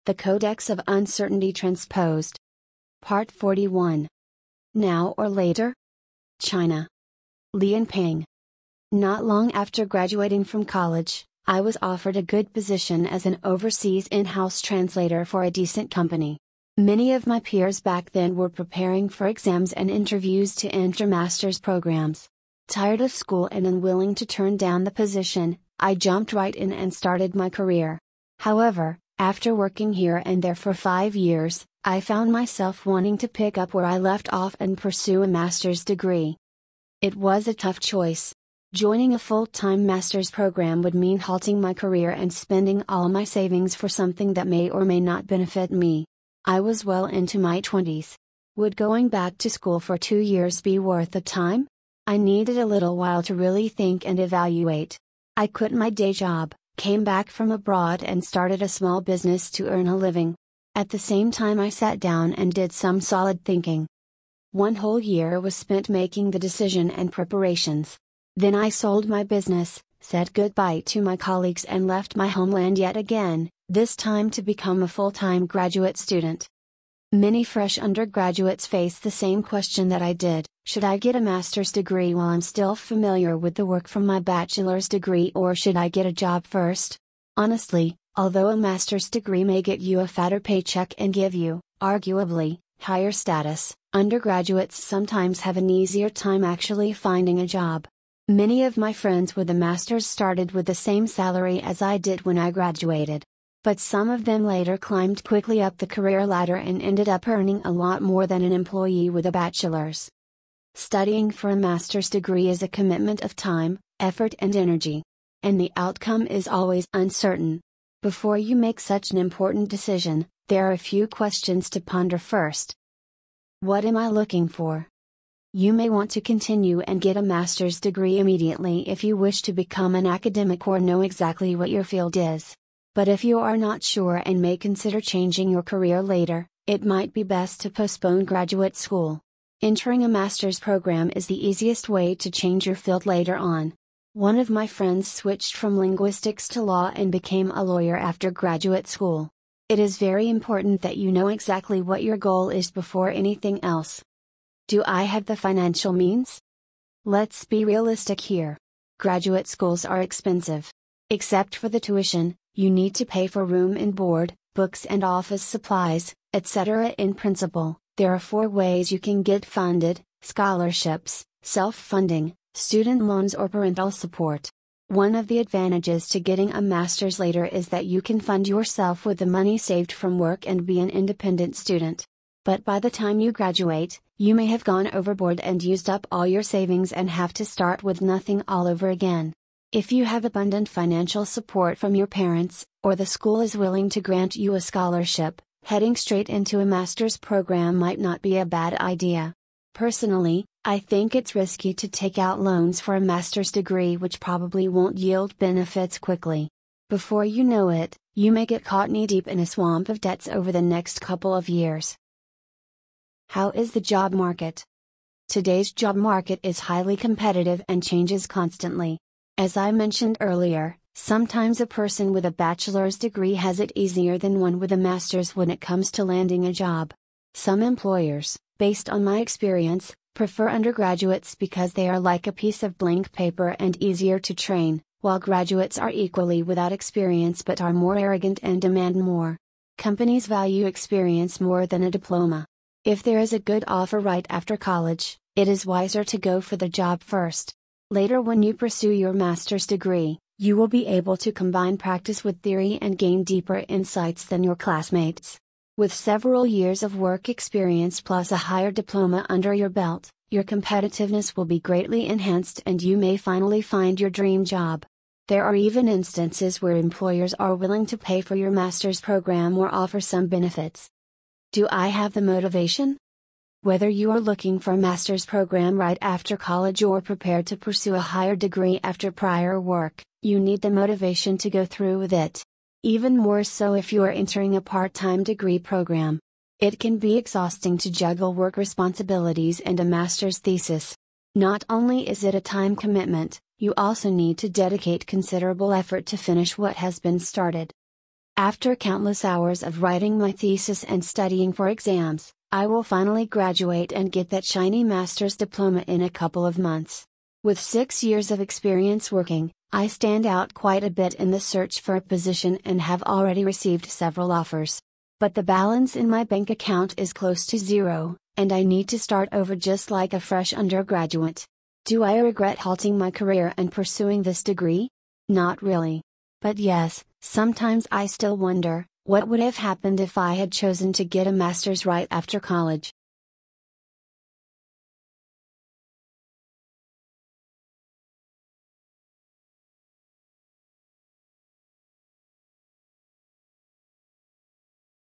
The Codex of Uncertainty Transposed. Part 41. Now or Later? China. Lian Peng. Not long after graduating from college, I was offered a good position as an overseas in-house translator for a decent company. Many of my peers back then were preparing for exams and interviews to enter master's programs. Tired of school and unwilling to turn down the position, I jumped right in and started my career. However, after working here and there for 5 years, I found myself wanting to pick up where I left off and pursue a master's degree. It was a tough choice. Joining a full-time master's program would mean halting my career and spending all my savings for something that may or may not benefit me. I was well into my 20s. Would going back to school for 2 years be worth the time? I needed a little while to really think and evaluate. I quit my day job, came back from abroad and started a small business to earn a living. At the same time I sat down and did some solid thinking. 1 whole year was spent making the decision and preparations. Then I sold my business, said goodbye to my colleagues and left my homeland yet again, this time to become a full-time graduate student. Many fresh undergraduates face the same question that I did: should I get a master's degree while I'm still familiar with the work from my bachelor's degree, or should I get a job first? Honestly, although a master's degree may get you a fatter paycheck and give you, arguably, higher status, undergraduates sometimes have an easier time actually finding a job. Many of my friends with a master's started with the same salary as I did when I graduated. But some of them later climbed quickly up the career ladder and ended up earning a lot more than an employee with a bachelor's. Studying for a master's degree is a commitment of time, effort and energy. And the outcome is always uncertain. Before you make such an important decision, there are a few questions to ponder first. What am I looking for? You may want to continue and get a master's degree immediately if you wish to become an academic or know exactly what your field is. But if you are not sure and may consider changing your career later, it might be best to postpone graduate school. Entering a master's program is the easiest way to change your field later on. One of my friends switched from linguistics to law and became a lawyer after graduate school. It is very important that you know exactly what your goal is before anything else. Do I have the financial means? Let's be realistic here. Graduate schools are expensive. Except for the tuition, you need to pay for room and board, books and office supplies, etc. In principle, there are 4 ways you can get funded: scholarships, self-funding, student loans or parental support. One of the advantages to getting a master's later is that you can fund yourself with the money saved from work and be an independent student. But by the time you graduate, you may have gone overboard and used up all your savings and have to start with nothing all over again. If you have abundant financial support from your parents, or the school is willing to grant you a scholarship, heading straight into a master's program might not be a bad idea. Personally, I think it's risky to take out loans for a master's degree which probably won't yield benefits quickly. Before you know it, you may get caught knee-deep in a swamp of debts over the next couple of years. How is the job market? Today's job market is highly competitive and changes constantly. As I mentioned earlier, sometimes a person with a bachelor's degree has it easier than one with a master's when it comes to landing a job. Some employers, based on my experience, prefer undergraduates because they are like a piece of blank paper and easier to train, while graduates are equally without experience but are more arrogant and demand more. Companies value experience more than a diploma. If there is a good offer right after college, it is wiser to go for the job first. Later, when you pursue your master's degree, you will be able to combine practice with theory and gain deeper insights than your classmates. With several years of work experience plus a higher diploma under your belt, your competitiveness will be greatly enhanced and you may finally find your dream job. There are even instances where employers are willing to pay for your master's program or offer some benefits. Do I have the motivation? Whether you are looking for a master's program right after college or prepared to pursue a higher degree after prior work, you need the motivation to go through with it. Even more so if you are entering a part-time degree program. It can be exhausting to juggle work responsibilities and a master's thesis. Not only is it a time commitment, you also need to dedicate considerable effort to finish what has been started. After countless hours of writing my thesis and studying for exams, I will finally graduate and get that shiny master's diploma in a couple of months. With 6 years of experience working, I stand out quite a bit in the search for a position and have already received several offers. But the balance in my bank account is close to zero, and I need to start over just like a fresh undergraduate. Do I regret halting my career and pursuing this degree? Not really. But yes, sometimes I still wonder, what would have happened if I had chosen to get a master's right after college?